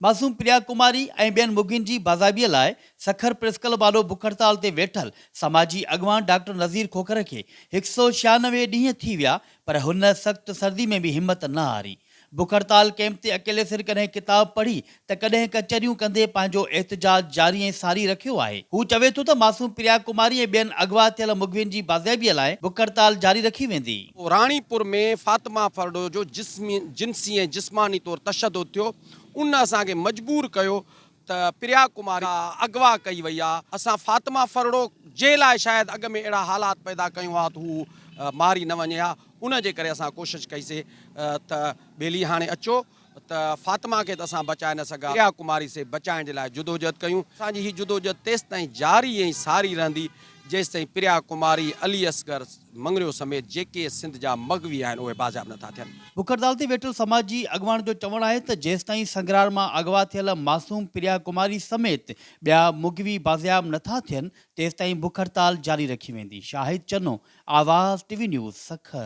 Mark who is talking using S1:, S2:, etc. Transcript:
S1: मासूम प्रिया कुमारी ऐं ॿियनि मुॻियुनि जी बाज़ाबीअ लाइ सखर प्रेस क्लब वारो बुख हड़ताल ते वेठल समाजी अॻवान डॉक्टर नज़ीर खोखर खे 196 ॾींहं थी विया, पर हुन सख़्त सर्दी में भी हिम्मत न हारी। बुख हड़ताल कैंप ते अकेले सिर कॾहिं किताब पढ़ी त कॾहिं कचरियूं कंदे पंहिंजो एहतजाज जारी ऐं सारी रखियो आहे। हू चवे थो त मासूम प्रिया कुमारी ऐं ॿियनि अगवा थियल मुॻियुनि जी बाज़ाबीअ लाइ बुख हड़ताल जारी रखी वेंदी।
S2: राणीपुर में फातिमा फरडो जो जिन्सी ऐं जिस्मानी तौर तशद्दुद थियो, उन असांखे मजबूर कयो त प्रिया कुमारी अगवा कई वई आहे। असां फातिमा फरडो जे लाइ शायदि अॻ में अहिड़ा हालात पैदा कयूं हा त हू मारी न वञे हा, उन जे करे असां कोशिशि कईसीं त ॿेली हाणे अचो त फातिमा खे त असां बचाए न सघा, प्रिया कुमारी से बचाइण जे लाइ जुदोजहद कयूं। असांजी हीअ जुदोजहद तेसि ताईं जारी ऐं सारी रहंदी जेसि ताईं प्रिया कुमारी, अली असगर मंगरियो समेत जेके सिंध जा मग़वी आहिनि उहे बाज़ाब नथा थियनि।
S1: बुख हड़ताल ते वेठल समाजी अॻवान जो चवणु आहे त जेसिताईं संगरार मां अगवा थियल मासूम प्रिया कुमारी समेत ॿिया मुॻवी बाज़ियाब नथा थियनि, तेसिताईं बुख हड़ताल जारी रखी वेंदी। शाहिद चनो, आवाज़ टीवी न्यूज़, सखर।